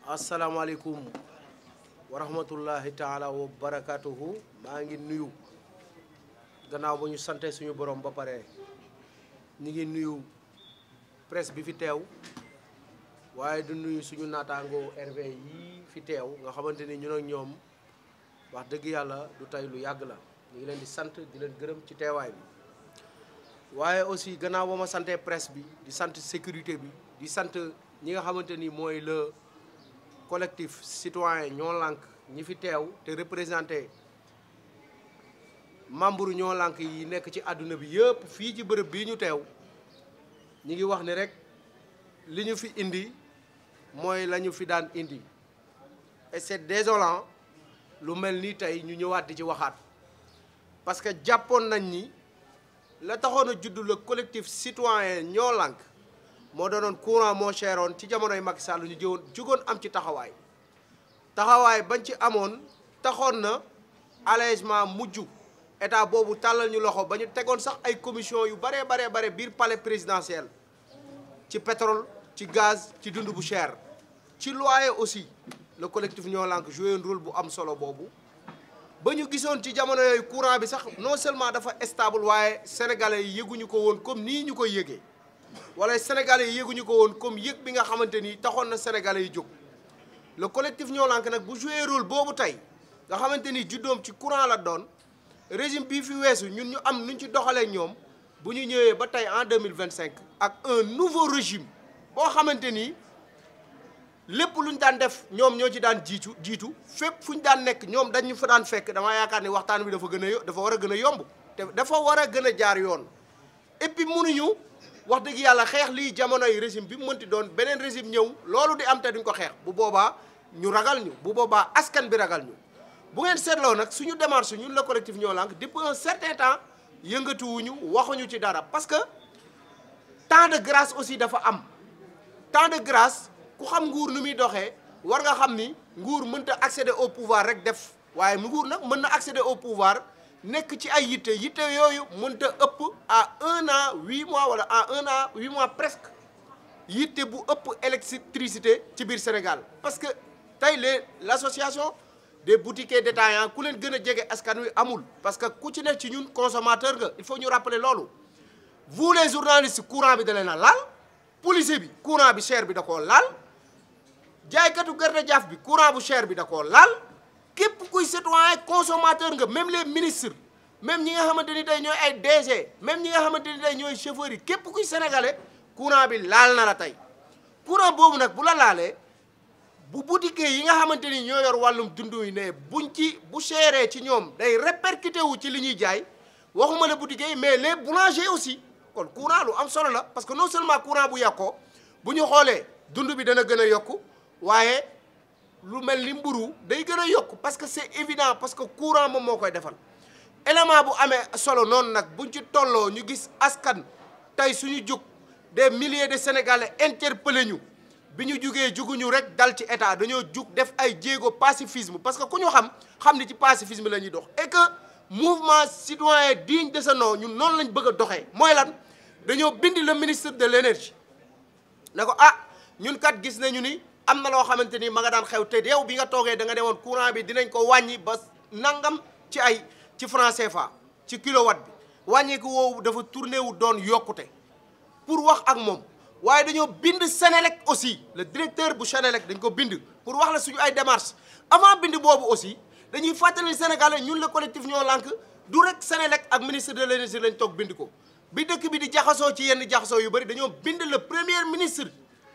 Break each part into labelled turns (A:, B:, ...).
A: asalaamaaleykum wa rahmatullahi taala wa barakatuhu maa ngi nuyu gannaaw ba ñu sante suñu borom ba pare ñi ngi nuyu presse bi fi teew waaye du nuyu suñu naataangoo RV yi fi teew nga xamante ni ñun ak ñoom wax dëgg yàlla du tey lu yàgg la ñu ngi leen di sant di leen gërëm ci teewaay bi waaye aussi gannaaw ba ma sante presse bi di sant sécurité bi di sant ñi nga xamante ni mooy le collectif citoyen ñoo lànk ñi fi teew te représenté membre ñoo lànk yi nekk ci àdduna bi yëpp fii ci bërëb bii ñu teew ñi ngi wax ni rek li ñu fi indi mooy la ñu fi daan indi et c'est désolant lu mel ni tey ñu ñëwaat di ci waxaat parce que jàppoon nañ ni la taxoon a judd le collectif citoyen ñoo lànk moo doonoon courant moo cheroon ci jamonoy Macky Sall ñu jugoon am ci taxawaay bañ ci amoon taxoon na allègement mujj état boobu tàllal ñu loxo ba ñu tegoon sax ay commission yu bare biir palais présidentiel ci pétrole ci gaz ci dund bu cher ci loyer aussi le collectif ñoo lànk joué un rôle bu am solo boobu ba ñu gisoon ci jamono yooyu courant bi sax non seulement dafa stable waaye sénégalais yi yëguñu ko woon comme nii ñu koy yëgee wala sénégalais yi yëguñu ko woon comme yëg bi nga xamante ni taxoon na sénégalais yi jóg le collectif ñoo lànk nag bu joué rôle boobu tey nga xamante ni juddoom ci courant la doon régime bii fi weesu ñun ñu am nuñ ci doxalee ñoom bu ñu ñëwee ba tey en 2025 ak un nouveau régime boo xamante ni lépp luñ daan def ñoom ñoo ci daan jiitu fépp fu ñu daan nekk ñoom dañu fa daan fekk dama yaakaar ni waxtaan bi dafa war a gën a yomb te dafa war a gën a jaar yoon et puis mënuñu wax dëgg yàlla xeex lii jamonoy régime bi mu mënti doon beneen régime ñëw loolu di am te duñ ko xeex bu boobaa ñu ragal ñu bu boobaa askan bi ragal ñu bu ngeen seetloo nag suñu démarche ñun la collectif ñoo lànk depuis un certain temps yëngatuwuñu waxuñu ci dara parce que temps de grâce aussi dafa am temps de grâce ku xam nguur nu muy doxee war nga xam ni nguur mënta accéder au pouvoir rek def waaye nguur nag mën na accéder au pouvoir nekk ci ay yitte yooyu mënta ëpp à 1 an 8 mois wala à 1 an 8 mois presque yitte bu ëpp électricité ci biir Sénégal parce que tey l'association des boutiquiers détaillants ku leen gën a jege askan wi amul parce que ku ci nekk ci ñun consommateur nga il faut ñu rappeler loolu vous les journalistes courant bi da leen a laal policier bi courant bi cher bi da koo laal jaaykatu gerte jaaf bi courant bu cher bi da koo laal képp kuy citoyen consommateur nga même les ministres même ñi nga xamante ni tey ñooy ay DG même ñi nga xamante ni tey ñooy chauffeurs yi képp kuy sénégalais courant bi laal na la tey courant boobu nag bu la laalee bu boutiquier yi nga xamante ni ñoo yor wàllum dund yi ne bu chéré ci ñoom day répercuté wu ci li ñuy jaay waxuma la boutiquier yi mais les boulangers aussi kon courant lu am solo la parce que non seulement courant bu yàqoo bu ñu xoolee dund bi dana gën a yokku waaye lu mel ni mburu day gën a yokk parce que c'est évident parce que courant moom moo koy defal élément bu amee solo noonu nag buñ ci tolloo ñu gis askan tey suñu jug des milliers de sénégalais interpellé ñu bi ñu juguñu rek dal ci état dañoo jug def ay jéego pacifisme parce que ku ñu xam ni ci pacifisme la ñuy dox et que mouvement citoyen digne de ce nom ñun noonu lañ bëgg a doxee mooy lan dañoo bindi le ministre de l'énergie ne ko ñun kat gis nañu ni am na loo xamante ni ma nga daan xew te yow bi nga toogee da nga demoon courant bi dinañ ko wàññi ba nangam ci franc CFA ci kilowatt bi wàññeeku woowu dafa tourné wu doon yokkute pour wax ak moom waaye dañoo bind Sénélec aussi le directeur bu Sénélec dañ ko bind pour wax la suñu ay démarches avant bind boobu aussi dañuy fàttali Sénégalais ñun le collectif ñoo lànk du rek Sénélec ak ministre de l'énergie lañ toog bind ko bi dëkk bi di jaxasoo ci yenn jaxasoo yu bëri dañoo bind le premier ministre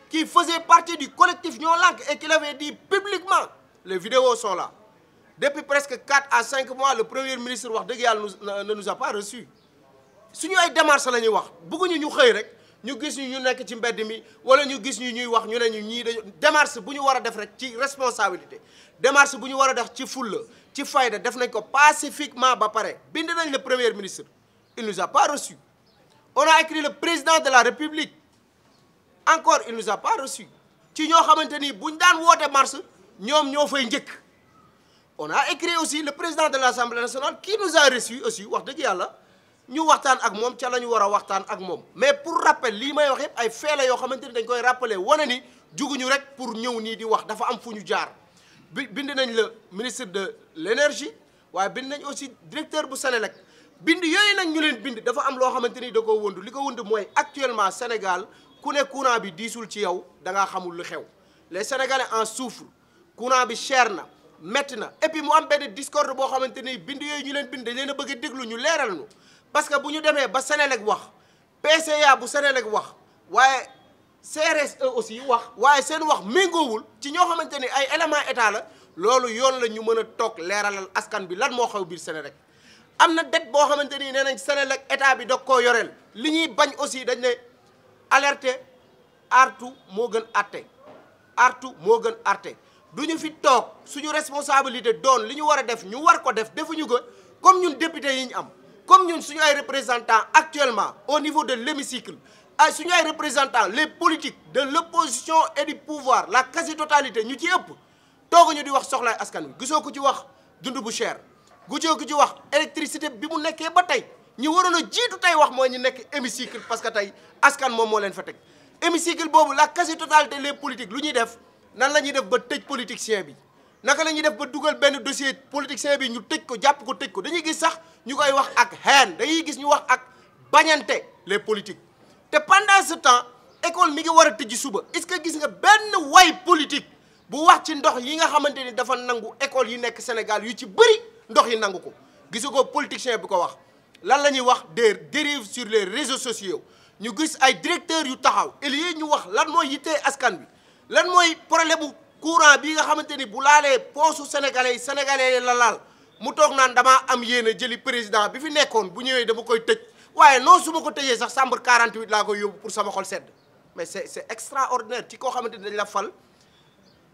A: qui faisait partie du collectif ñoo lànk et qui l'avait dit publiquement les vidéos sont là depuis presque 4 à 5 mois le premier ministre wax dëgg yàlla ne nous a pas reçu suñu ay démarches la ñuy wax bëgguñu ñu xëy rek ñu gis ñu nekk ci mbedd mi wala ñu gis ñuy wax ñu ne ñu ñii dañu démarche bu ñu war a def rek ci responsabilité démarche bu ñu war a def ci fulla ci fayda def nañ ko pacifiquement ba pare bind nañ le premier ministre il nous a pas reçu on a écrit le président de la république encore il nous a pas reçu ci ñoo xamante ni buñ daan woote marche ñoom ñoo fay njëkk on a écrit aussi le président de l'Assemblée nationale qui nous a reçu aussi wax dëgg yàlla ñu waxtaan ak moom ca la ñu war a waxtaan ak moom mais pour rappel lii may wax yëpp ay fait la yoo xamante ni dañ koy rappeler wane ni juguñu rek pour ñëw nii di wax dafa am fu ñu jaar bind nañ le ministre de l'énergie waaye bind nañ aussi directeur bu Senelec bind yooyu nag ñu leen bind dafa am loo xamante ni da koo wëndu li ko wënd mooy actuellement Sénégal ku ne courant bi diisul ci yow da ngaa xamul lu xew les Sénégalais en souffrent courant bi cher na métti na et puis mu am benn discorde boo xamante ni bind yooyu ñu leen bind dañ leen a bëgg a déglu ñu leeral ñu parce que bu ñu demee ba Senelec wax PCA bu Senelec wax waaye CRSE aussi wax waaye seen wax méngoowul ci ñoo xamante ni ay éléments état la loolu yoon la ñu mën a toog leeralal askan bi lan moo xew biir Senelec am na dette boo xamante ni nee nañ Senelec état bi da koo yoreel li ñuy bañ aussi dañ ne alerter artu moo gën atte artu moo gën atte du ñu fi toog suñu responsabilité doon li ñu war a def ñu war ko def defuñu ko comme ñun député yi ñu am comme ñun suñu ay représentants actuellement au niveau de l'hémicycle ay suñu ay représentants les politiques de l'opposition et du pouvoir la quasi-totalité ñu ci ëpp tooguñu di wax soxlaay askan wi gisoo ko ci wax dund bu cher gisoo ko ci wax électricité bi mu nekkee ba tey ñi waroon a jiitu tey wax mooy ñu nekk hémicycle parce que tey askan moom moo leen fa teg hémicycle boobu la quasi-totalité les politiques lu ñuy def nan la ñuy def ba tëj politicien bi naka la ñuy def ba dugal benn dossier politicien bi ñu tëj ko jàpp ko tëj ko dañuy gis sax ñu koy wax ak haine dañuy gis ñu wax ak bañante les politiques te pendant ce temps école mi ngi war a tëj suba est-ce que gis nga benn way politique bu wax ci ndox yi nga xamante ni dafa nangu école yi nekk Sénégal yu ci bëri ndox yi nangu ko gisu ko politicien bi ko wax lan la ñuy wax des dérives sur les réseaux sociaux ñu gis ay directeurs yu taxaw il ñu wax lan mooy yittee askan bi lan mooy problème bu courant bi nga xamante ni bu laalee poosu sénégalais yi la laal mu toog naan damaa am yéene jëli président bi fi nekkoon bu ñëwee dama koy tëj waaye non su ma ko tëjee sax chambre 48 laa koy yóbbu pour sama xol sedd mais c'est extraordinaire ci koo xamante ni dañ la fal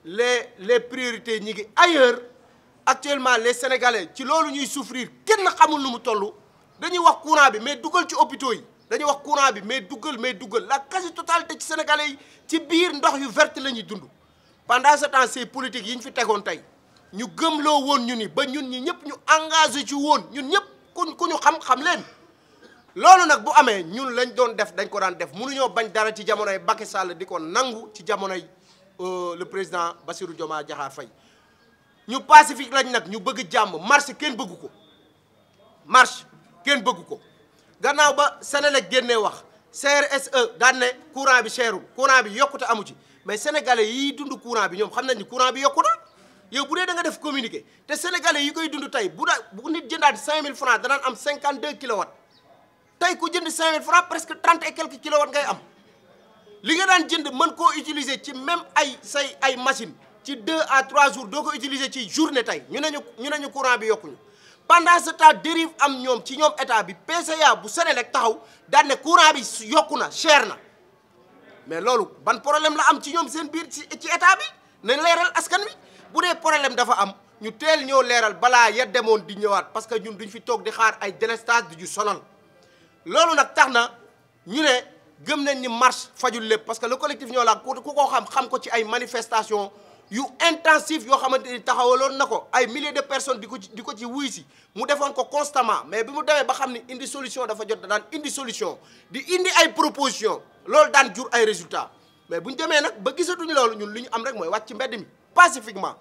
A: les priorités ñi ngi ailleurs actuellement les sénégalais ci loolu ñuy souffrir kenn xamul nu mu toll dañuy wax courant bi mais dugal ci hôpitaux yi dañuy wax courant bi mais duggal la quasi-totalité ci sénégalais yi ci biir ndox yu verte la ñuy dund pendant ce temps ces politiques yi ñu fi tegoon tey ñu gëmloo woon ñu ni ba ñun ñi ñëpp ñu engagé ci woon ñun ñëpp ku ñu xam leen loolu nag bu amee ñun lañ doon def dañ ko daan def mënuñoo bañ dara ci jamonoy Macky Sall di ko nangu ci jamonoy le président Bassirou Diomaye Diakhar Faye ñu pacifique lañ nag ñu bëgg jàmm marche kenn bëggu ko marche kenn bëggu ko gannaaw ba Senelec génnee wax CRSE daan ne courant bi cherul courant bi yokkute amu ci mais sénégalais yi dund courant bi ñoom xam nañ ni courant bi yokku na yow bu dee da nga def communiqué te sénégalais yi koy dund tey bu nit jëndaat 5000 francs danaan am 52 kilowatts tey ku jënd 5000 francs presque 30 et quelques kilowatts ngay am li nga daan jënd mën koo utiliser ci même ay machine ci 2 à 3 jours doo ko utiliser ci journée tey ñu ne ñu courant bi yokkuñu pendant ce temps dérive am ñoom ci ñoom état bi PCA bu Senelec taxaw daan ne courant bi yokku na cher na mais loolu ban problème la am ci ñoom seen biir ci état bi nañ leeral askan wi bu dee problème dafa am ñu teel ñoo leeral balaa ya demoon di ñëwaat parce que ñun duñ fi toog di xaar ay délestage di ju sonal loolu nag tax na ñu ne gëm nañ ni marche fajul lépp parce que le collectif ñoo la ku ko xam ko ci ay manifestation yu intensif yoo xamante ni taxawaloon na ko ay milliers de personnes di ko ci wuy si mu defoon ko constamment mais bi mu demee ba xam ni indi solution dafa jot daan indi solution di indi ay proposition loolu daan jur ay résultats mais bu ñu demee nag ba gisatuñu loolu ñun li ñu am rek mooy wàcc ci mbedd mi pacifiquement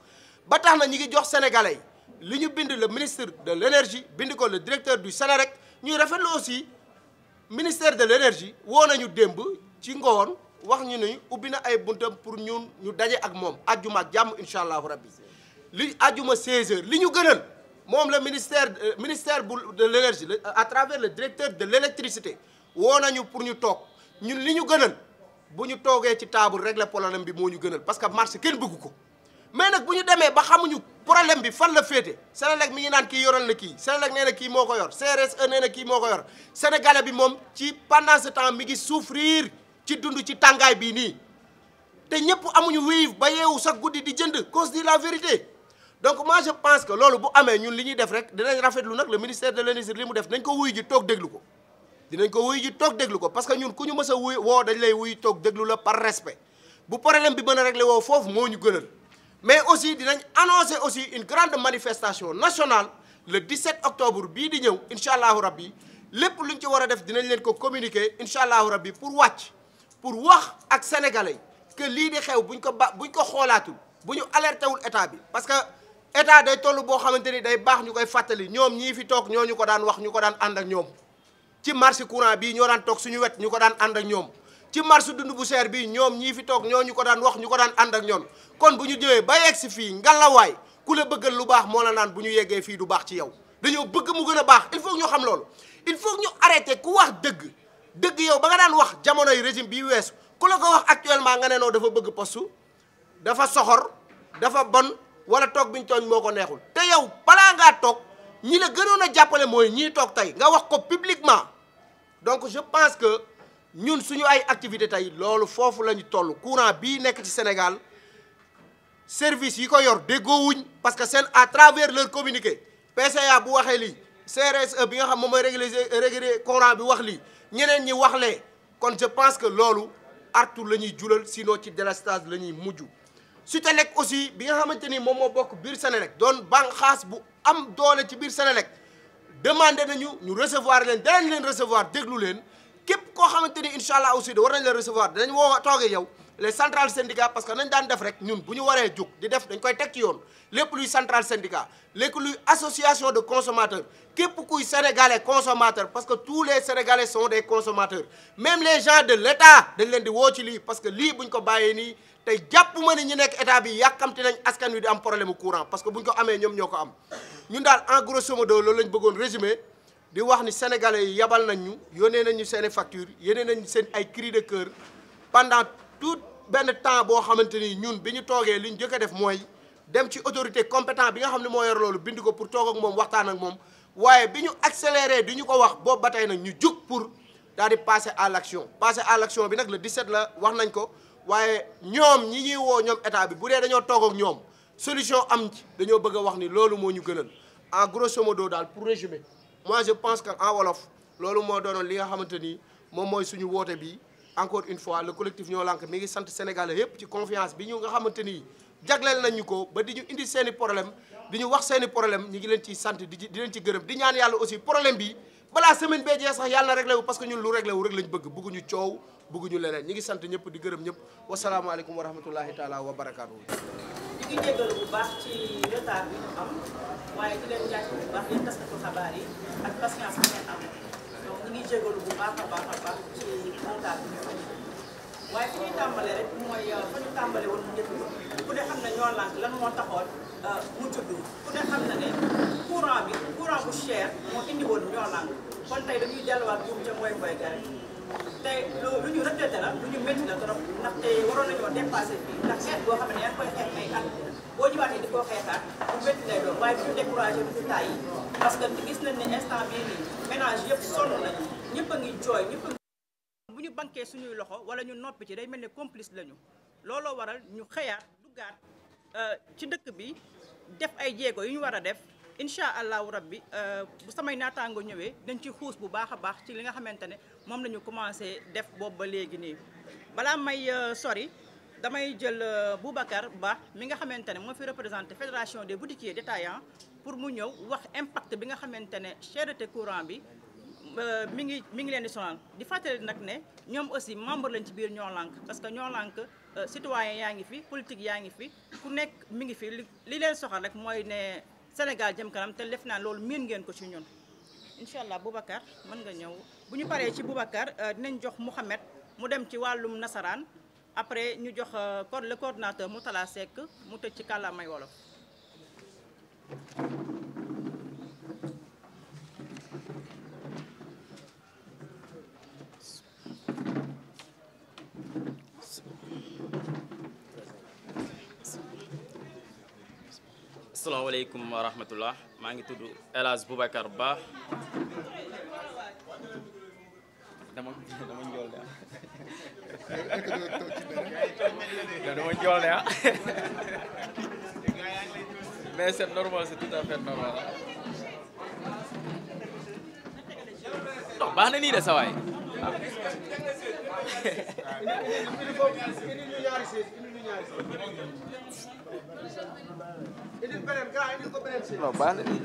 A: ba tax na ñi ngi jox sénégalais li ñu bind le ministre de l'énergie bind ko le directeur du Senelec ñuy rafetlu aussi ministère de l'énergie woo nañu démb ci ngoon wax ñu ni ubbi na ay buntam pour ñu daje ak moom ajjuma ak jàmm incha allahu rabbi li ajjuma 16h li ñu gënal moom la ministère de l'énergie à travers le directeur de l'électricité woo nañu pour ñu toog ñun li ñu gënal bu ñu toogee ci table régler problème bi moo ñu gënal parce que marché kenn bëggu ko mais nag bu ñu demee ba xamuñu problème bi fan la féete Senelec mi ngi naan kii yoral na kii Senelec nee na kii moo ko yor CRSE nee na kii moo ko yor sénégalais bi moom ci pendant ce temps mi ngi souffrir ci dund ci tàngaay bii nii te ñëpp amuñu wéyif ba yeewu sax guddi di jënd qu'on se dit la vérité donc moi je pense que loolu bu amee ñun li ñuy def rek dinañ rafetlu nag le ministère de l'énergie li mu def nañ ko wuyu ji toog déglu ko dinañ ko wuyu ji toog déglu ko parce que ñun ku ñu mës a wuy woo dañ lay wuyu toog déglu la par respect bu problème bi mën a régler woo foofu moo ñu gënal mais aussi dinañ annoncer aussi une grande manifestation nationale le 17 octobre bii di ñëw incha allahu rabbi lépp luñ ci war a def dinañ leen ko communiquer incha allahu rabbi pour wàcc pour wax ak sénégalais que lii di xew buñ ko xoolaatul bu ñu alerté wul état bi parce que état day toll boo xamante ni day baax ñu koy fàttali ñoom ñii fi toog ñoo ñu ko daan wax ñu ko daan ànd ak ñoom ci marché courant bii ñoo daan toog suñu wet ñu ko daan ànd ak ñoom ci marché dund bu seer bii ñoom ñii fi toog ñoo ñu ko daan wax ñu ko daan ànd ak ñoom kon bu ñu ñëwee ba yegg si fii ngalawaay ku la bëggal lu baax moo la naan bu ñu yeggee fii du baax ci yow dañoo bëgg mu gën a baax il faut que ñu xam loolu il faut que ñu arrêté ku wax dëgg yow ba nga daan wax jamonoy régime bii weesu ku la ko wax actuellement nga ne noo dafa bëgg postu dafa soxor dafa bon wala toog bi ñu tooñ moo ko neexul te yow balaa ngaa toog ñi la gënoon a jàppale mooy ñii toog tey nga wax ko publiquement donc je pense que ñun suñu ay activité tey loolu foofu la ñu toll courant bii nekk ci Sénégal service yi ko yor déggoowuñ parce que seen à travers leur communiqué PCA bu waxee lii CRSE bi nga xam moom mooy réguler courant bi wax lii ñeneen ñi wax lee kon je pense que loolu artu la ñuy julal sinon ci délestage la ñuy mujj Sutelec aussi bi nga xamante ni moom moo bokk biir Senelec doon bànqaas bu am doole ci biir Senelec demandé nañu ñu recevoir leen danañ leen recevoir déglu leen képp koo xamante ni incha allah aussi war nañ leen recevoir danañ woo toogee yow les centrales syndicats parce que nañ daan def rek ñun bu ñu waree jóg di def dañ koy teg ci yoon lépp luy centrale syndicat lépp luy association de consommateurs képp kuy sénégalais consommateur parce que tous les sénégalais sont des consommateurs même les gens de l' état dañ leen di woo ci lii parce que lii buñ ko bàyyee nii tey jàpp ma ni ñi nekk état bi yàkkamti nañ askan wi di am problème mu courant parce que buñ ko amee ñoom ñoo ko am ñun daal en grosso modo loolu lañ bëggoon résumé di wax ni sénégalais yi yabal nañ ñu yónnee nañ ñu seen i facture yónnee nañ seen ay cris de cœur pendant tout benn temps boo xamante ni ñun bi ñu toogee li ñu jëkk a def mooy dem ci autorité compétent bi nga xam ne moo yor loolu bind ko pour toog ak moom waxtaan ak moom waaye bi ñu accéléré di ñu ko wax boobu ba tey nag ñu jug pour daal di passer à l' action bi nag le 17 la wax nañ ko waaye ñoom ñi ñuy woo ñoom état bi bu dee dañoo toog ak ñoom solution am ci dañoo bëgg a wax ni loolu moo ñu gënal en grosso modo daal pour résumer moi je pense que en wolof loolu moo doonoon li nga xamante ni moom mooy suñu woote bi encore une fois le collectif Ñoo Lank mi ngi sant sénégalais yépp ci confiance bi ñu nga xamante ni jagleel nañ ñu ko ba di ñu indi seen i problème di ñu wax seen i problème ñu ngi leen ciy sant di leen ci gërëm di ñaan yàlla aussi problème bi balaa semaine bee jeex sax yàlla na réglé wu parce que ñun lu réglé wu rek lañ bëgg bëgguñu coow bëgguñu leneen ñi ngi sant ñëpp di gërëm ñëpp wasalaamaaleykum wa rahmatullahi taala wa barakaatu.
B: di ngi jégalu bu baax ci retard bi ñu am waaye di leen jaajëfal bu baax yéen taskatu xabaar yi ak patience bi ngeen am donc ñu ngi jégalu bu baax a baax ci retard bi ñu am waaye fi ñuy tàmbalee rek mooy fa ñu tàmbalee woon mu njëkk ku ne xam ne Ñoo Lank lan moo taxoon mu tudd ku ne xam na ne courant bu cher moo indi woon Ñoo Lank kon tey dañuy delluwaat buum ca mooy ga rek tey lu ñu regretté la lu ñu métti la trop ndaxte waroon nañoo dépassé fii ndax xeex boo xam ne yaa ngi koy xeex ay at boo ñëwaatee di ko xeexaat bu métti lay doon waaye bu ñu découragé bu ñu tàyyi parce que gis nañ ne instant bii nii ménage yëpp sonn nañu ñëpp a ngi jooy ñëpp bu ñu bankee suñuy loxo wala ñu noppi ci day mel ne complice lañu looloo waral ñu xëyaat duggaat ci dëkk bi def ay jéego yu ñu war a def incha allahu rabbi bu samay naataango ñëwee dañ ci xuus bu baax a baax ci li nga xamante ne moom la ñu commencé def boobu ba léegi nii balaa may sori damay jël Boubacar Ba mi nga xamante ne moo fi représenté fédération des boutiquiers détaillants pour mu ñëw wax impact bi nga xamante ne cherté courant bi mi ngi leen di sonal di fàttali nag ne ñoom aussi membre lañ ci biir Ñoo Lank parce que Ñoo Lank citoyen yaa ngi fi politique yaa ngi fi ku nekk mi ngi fi li leen soxal rek mooy ne Sénégal jëm kanam te def naa loolu miin ngeen ko ci ñun incha allah Boubacar mën nga ñëw bu ñu paree ci Boubacar dinañ jox Mouhamed mu dem ci wàllum nasaraan après ñu jox le coordinateur Moutala Seck mu tëj ci kàllaamay wolof.
C: asalaamaaleykum wa rahmatullah maa ngi tudd El Hadj Boubacar Ba dama njool de dama njool de mais c'est normal, c'est tout à fait normal baax na nii de sa waay non baax na nii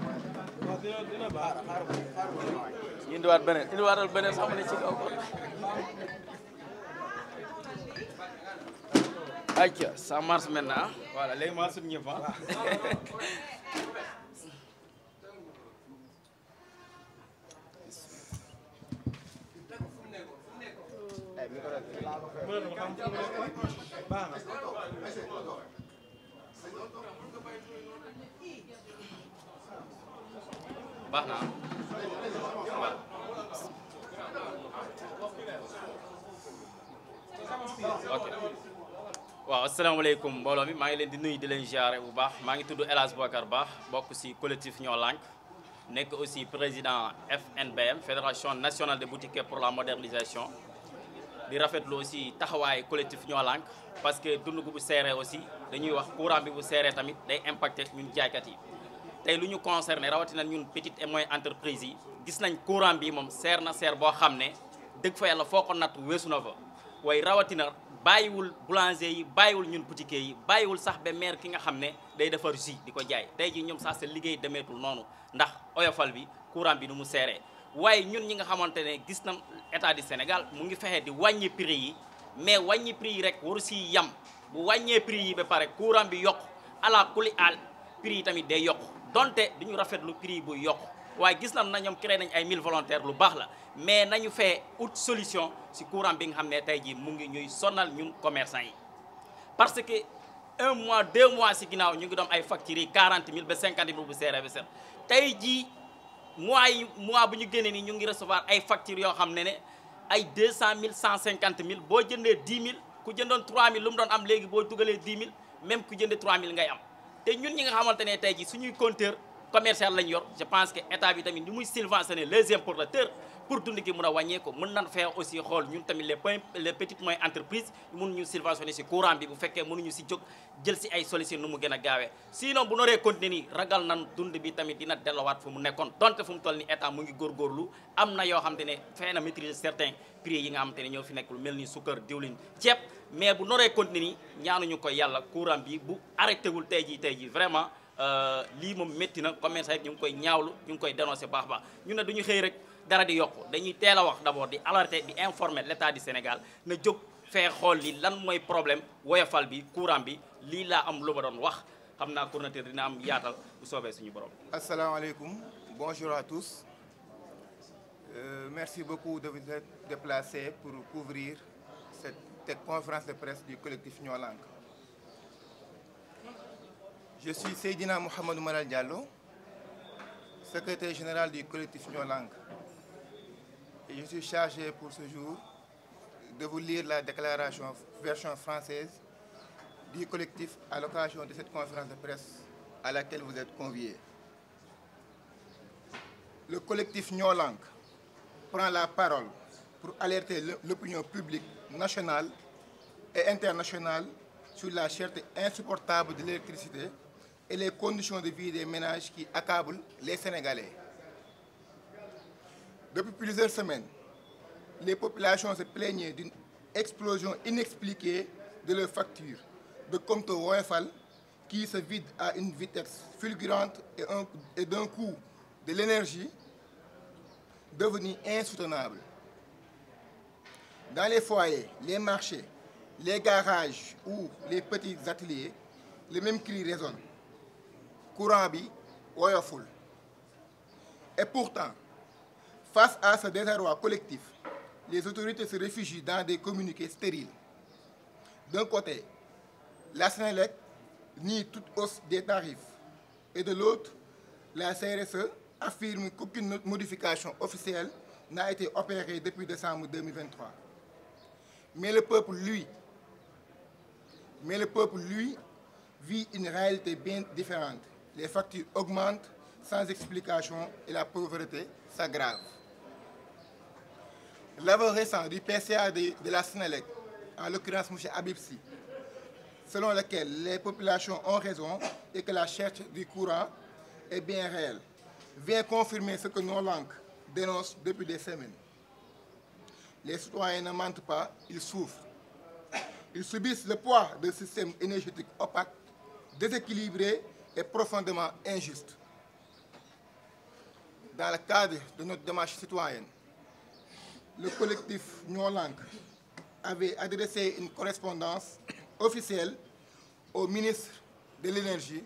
C: ñu indiwaat beneen sax mu ne ci kaw ko ayca ça marche maintenant voilà léegi maa sut ñëpp ah. baax na ok waaw asalaamaaleykum mbooloo mi maa ngi leen di nuyu di leen ziare bu baax maa ngi tudd El Hadj Boubacar Ba bokk ci collectif Ñoo Lank nekk aussi président FNBM fédération nationale des boutiquiers pour la modernisation di rafetlu aussi taxawaay collectif Ñoo Lank parce que dund gu bu seeree aussi dañuy wax courant bi bu seeree tamit day impacté ñun jaaykat yi tey lu ñu concerné rawatina ñun petite et moyenne entreprise yi gis nañ courant bi moom seer na seer boo xam ne dëgg fa yàlla foo ko natt weesu na fa waaye rawatina bàyyiwul boulanger yi bàyyiwul ñun boutiquier yi bàyyiwul sax ba maire ki nga xam ne day defar jus di ko jaay tey ji ñoom sax seen liggéey demeetul noonu ndax oyofal bi courant bi nu mu seeree waaye ñun ñi nga xamante ne gis na état du Sénégal mu ngi fexe di wàññi prix yi mais wàññi prix yi rek waru si yam bu wàññee prix yi ba pare courant bi yokk ala kuli al prix yi tamit day yokk donte duñu rafetlu prix yi buy yokk waaye gis na ñoom créé nañ ay 1000 volontaires lu baax la mais nañu fee ut solution si courant bi nga xam ne tey jii mu ngi ñuy sonal ñun commerçant yi parce que 1 mois 2 mois si ginnaaw ñu ngi doon ay factures yi 40 000 ba 50 000 bu seeree ba seer tey jii mois bu ñu génnee nii ñu ngi recevoir ay factures yoo xam ne ay 200 000 150 000 boo jëndee 10 000 ku jëndoon 3 000 lu mu doon am léegi boo dugalee 10 000 même ku jëndee 3 000 ngay am te ñun ñi nga xamante ne tey jii suñuy compteur commercial lañ yor je pense que état bi tamit ni muy subventionné les importateurs pour dund gi mën a wàññeeku mën nañ faire aussi xool ñun tamit les petites moyennes entreprises mun ñu subventionné si courant bi bu fekkee mënuñu si jóg jël si ay solution nu mu gën a gaawee sinon bu noree continuer nii ragal nan dund bi tamit dina delluwaat fu mu nekkoon donte fu mu toll ni état mu ngi góorgóorlu am na yoo xam te ne fexe na maîtriser certains prix yi nga xam te ne ñoo fi nekk lu mel ni sukkar diwlin ceeb mais bu noree continuer nii ñaanuñu ko yàlla courant bi bu arrêté wul tey jii vraiment lii moom métti na commerçant yi ñu ngi koy ñaawlu ñu ngi koy dénoncé baax baax ñu ne duñu xëy rek dara di yokku dañuy teel a wax d'abord di alerter di informer l'état du Sénégal na jóg fee xool li lan mooy problème woyofal bi courant bi lii laa am lu ma doon wax xam naa coordinateur dina am yaatal bu soobee suñu borom.
D: Asalaamaaleykum, bonjour à tous. Merci beaucoup de vous être déplacés pour couvrir cette conférence de presse du collectif Ñoo Lank. Je suis Seydina Mohamedou Malal Diallo, secrétaire général du collectif Ñoo Lank. Et je suis chargé pour ce jour de vous lire la déclaration version française du collectif à l'occasion de cette conférence de presse à laquelle vous êtes conviés. Le collectif Ñoo Lank prend la parole pour alerter l'opinion publique nationale et internationale sur la cherté insupportable de l'électricité et les conditions de vie des ménages qui accablent les Sénégalais. Depuis plusieurs semaines, les populations se plaignaient d'une explosion inexpliquée de leurs factures de compte Woyofal qui se vident à une vitesse fulgurante et d'un coût de l'énergie devenu insoutenable. Dans les foyers, les marchés, les garages ou les petits ateliers, le même cri résonne. Courant bi woyoful. Et pourtant, face à ce désarroi collectif, les autorités se réfugient dans des communiqués stériles. D'un côté, la Sénélec nie toute hausse des tarifs. Et de l'autre, la CRSE affirme qu'aucune modification officielle n'a été opérée depuis décembre 2023. Mais le peuple, lui, vit une réalité bien différente. Les factures augmentent sans explication et la pauvreté s'aggrave. L'aveu récent du PCA de la Sénélec, en l'occurrence M. Habib Sy, selon lequel les populations ont raison et que la cherté du courant est bien réelle, vient confirmer ce que Ñoo Lank dénonce depuis des semaines. Les citoyens ne mentent pas, ils souffrent. Ils subissent le poids d'un système énergétique opaque, déséquilibré et profondément injuste. Dans le cadre de notre démarche citoyenne, le collectif Ñoo Lank avait adressé une correspondance officielle au ministre de l'Énergie,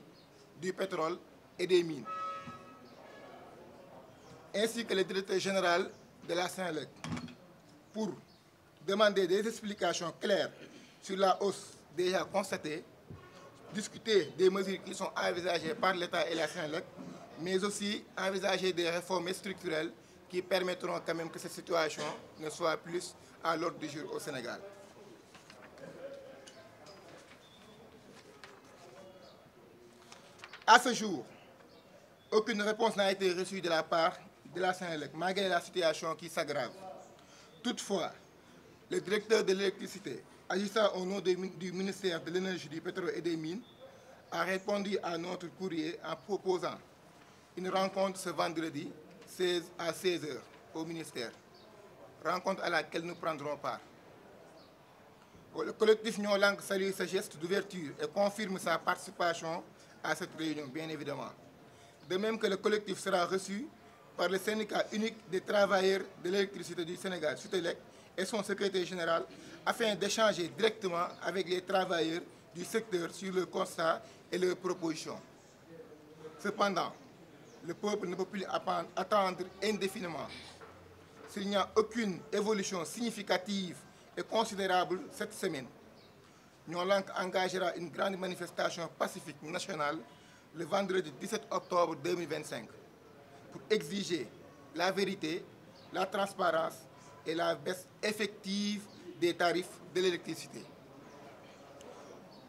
D: du Pétrole et des Mines, ainsi que le directeur général de la Senelec, pour demander des explications claires sur la hausse déjà constatée, discuter des mesures qui sont envisagées par l'État et la Senelec, mais aussi envisager des réformes structurelles qui permettront quand même que cette situation ne soit plus à l'ordre du jour au Sénégal. À ce jour, aucune réponse n'a été reçue de la part de la Senelec, malgré la situation qui s'aggrave. Toutefois, le directeur de l'électricité, agissant au nom du ministère de l'Énergie, du Pétrole et des Mines, a répondu à notre courrier en proposant une rencontre ce vendredi 16 à 16 h au ministère, rencontre à laquelle nous prendrons part. Le collectif Ñoo Lank salue ce geste d'ouverture et confirme sa participation à cette réunion, bien évidemment. De même que le collectif sera reçu par le syndicat unique des travailleurs de l'électricité du Sénégal, Sutelec, et son secrétaire général, afin d'échanger directement avec les travailleurs du secteur sur leurs constats et leurs propositions. Cependant, le peuple ne peut plus attendre indéfiniment. S'il n'y a aucune évolution significative et considérable cette semaine, Ñoo Lank engagera une grande manifestation pacifique nationale le vendredi 17 octobre 2025 pour exiger la vérité, la transparence et la baisse effective des tarifs de l'électricité.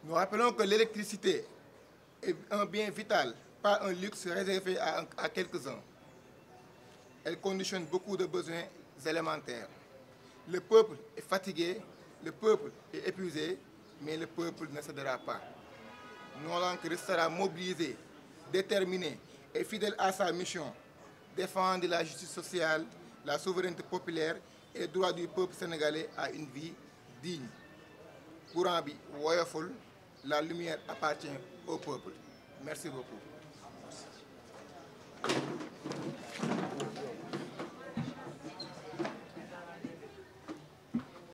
D: Nous rappelons que l'électricité est un bien vital, pas un luxe réservé à quelques-uns. Elle conditionne beaucoup de besoins élémentaires. Le peuple est fatigué, le peuple est épuisé, mais le peuple ne cédera pas. Ñoo Lank restera mobilisé, déterminé et fidèle à sa mission, défendre la justice sociale, la souveraineté populaire et le droit du peuple sénégalais à une vie digne. Courant bi woyoful, la lumière appartient au peuple. Merci beaucoup.